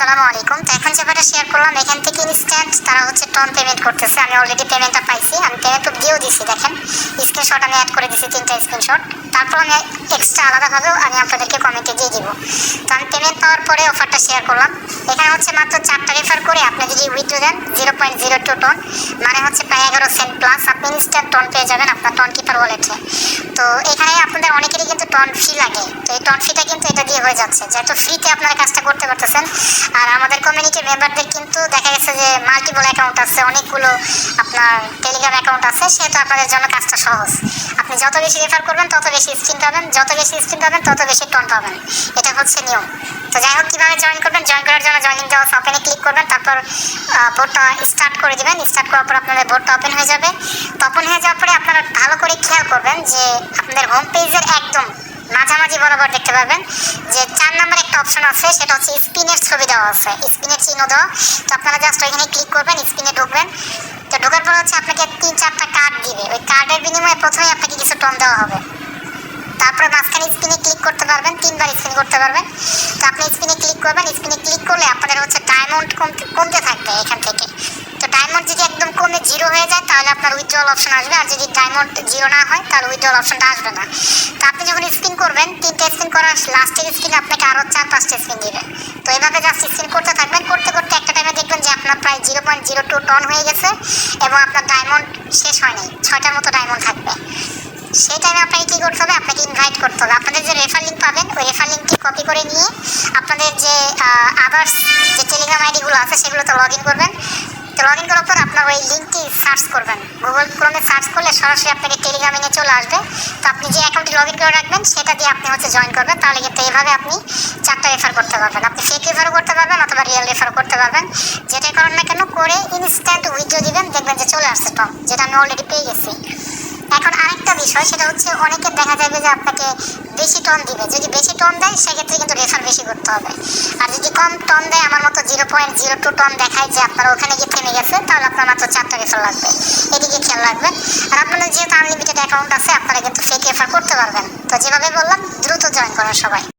আসসালামু আলাইকুম। তো এখন যেটা শেয়ার করলাম এখান থেকে ইনস্ট্যান্ট তারা হচ্ছে টন পেমেন্ট করতেছে। আমি অলরেডি পেমেন্টটা পাইছি, আমি পেমেন্ট দিয়েও দিছি। দেখেন স্ক্রিনশট আমি অ্যাড করে দিছি, 3টা স্ক্রিনশট। তারপর আমি এক্সট্রা আলাদাভাবেও আমি আপনাদেরকে কমেন্টে দিয়ে দিব। তো আমি পেমেন্ট পাওয়ার পরে অফারটা শেয়ার করলাম। এখানে হচ্ছে মাত্র 4টা রেফার করে আপনি যদি উইথড্র দেন 0.02 টন, মানে হচ্ছে প্রায় 11 সেন্ট প্লাস আপনি ইনস্ট্যান্ট টন পেয়ে যাবেন আপনার টন কিপার ওয়ালেটে। তো এখানে আপনাদের অনেকেরই কিন্তু টন ফি লাগে, তো এই টন ফিটা কিন্তু এটা দিয়ে হয়ে যাচ্ছে, যেহেতু ফ্রিতে আপনারা কাজটা করতে পারতেছেন। আর আমাদের কমিউনিটি মেম্বারদের কিন্তু দেখা গেছে যে মাল্টিপল অ্যাকাউন্ট আছে, অনেকগুলো আপনার টেলিগ্রাম অ্যাকাউন্ট আছে, সেহেতু আপনাদের জন্য কাজটা সহজ। আপনি যত বেশি রেফার করবেন তত বেশি স্ক্রিন পাবেন, যত বেশি স্ক্রিন পাবেন তত বেশি টন পাবেন। এটা হচ্ছে নিয়ম। তো যাই হোক, কীভাবে জয়েন করবেন, জয়েন করার জন্য জয়েনিং দেওয়া ওপেনে ক্লিক করবেন, তারপর ভোটটা স্টার্ট করে দেবেন। স্টার্ট করার পর আপনাদের ভোটটা ওপেন হয়ে যাবে। ওপেন হয়ে যাওয়ার পরে আপনারা ভালো করে খেয়াল করবেন যে আপনাদের হোম পেজের একদম মাঝামাঝি বরাবর দেখতে পাবেন যে 4 নম্বর একটা অপশন আছে, সেটা হচ্ছে স্পিনের ছবি দেওয়া আছে, স্পিনের চিহ্ন দেওয়া। তো আপনারা জাস্ট ওইখানে ক্লিক করবেন, স্পিনে ঢুকবেন। তো ঢোকার পর হচ্ছে আপনাকে 3-4টা কার্ড দিবে, ওই কার্ডের বিনিময়ে প্রথমে আপনাকে কিছু টন দেওয়া হবে। তারপরে মাঝখানে স্পিনে ক্লিক করতে পারবেন, 3বার স্পিন করতে পারবেন। তো আপনি স্পিনে ক্লিক করবেন, স্পিনে ক্লিক করলে আপনাদের হচ্ছে ডায়মন্ড কমতে থাকবে এখান থেকে। তো ডায়মন্ড যদি একদম কমে 0 হয়ে যায় তাহলে আপনার উইথড্রল অপশন আসবে, আর যদি ডায়মন্ড 0 না হয় তাহলে উইথড্রল অপশনটা আসবে না। তো আপনি যখন স্পিন করবেন, 3টা স্পিন করার লাস্টের স্পিনে আপনাকে আরও 4-5টা স্পিন দিবে। তো এইভাবে জাস্ট স্পিন করতে থাকবেন, করতে করতে একটা টাইমে দেখবেন যে আপনার প্রায় 0.02 টন হয়ে গেছে এবং আপনার ডায়মন্ড শেষ হয়নি, 6টার মতো ডায়মন্ড থাকবে। সেই টাইমে আপনাকে কী করতে হবে, আপনাকে ইনভাইট করতে হবে। আপনাদের যে রেফার লিঙ্ক পাবেন, ওই রেফার লিঙ্কটি কপি করে নিয়ে আপনাদের যে আদার্স যে টেলিগ্রাম আইডিগুলো আছে সেগুলোতে লগ ইন করবেন। তো লগ ইন করার পর আপনার ওই লিঙ্কটি সার্চ করবেন, গুগল ক্রোমে সার্চ করলে সরাসরি আপনাকে টেলিগ্রামে নিয়ে চলে আসবে। তো আপনি যে অ্যাকাউন্টটি লগ ইন করে রাখবেন সেটা দিয়ে আপনি হচ্ছে জয়েন করবেন, তাহলে কিন্তু এইভাবে আপনি 4টা রেফার করতে পারবেন। আপনি ফেক রেফারও করতে পারবেন অথবা রিয়েল রেফারও করতে পারবেন। যেটাই করেন না কেন করে ইনস্ট্যান্ট উইথড্র দিবেন, দেখবেন যে চলে আসছে টন, যেটা আমি অলরেডি পেয়ে গেছি। এখন আরেকটা বিষয়, সেটা হচ্ছে অনেকে দেখা যাবে যে আপনাকে বেশি টন দিবে। যদি বেশি টন দেয় সেক্ষেত্রে কিন্তু রেফার বেশি করতে হবে। আর যদি কম টন দেয়, আমার মতো 0.02 টন দেখায় যে আপনারা ওখানে গিয়ে থেমে গেছে, তাহলে আপনার মাত্র 4টা রেফার লাগবে। এদিকে খেয়াল রাখবেন। আর আপনাদের যেহেতু আনলিমিটেড অ্যাকাউন্ট আছে, আপনারা কিন্তু ফেক রেফার করতে পারবেন। তো যেভাবে বললাম, দ্রুত জয়েন করেন সবাই।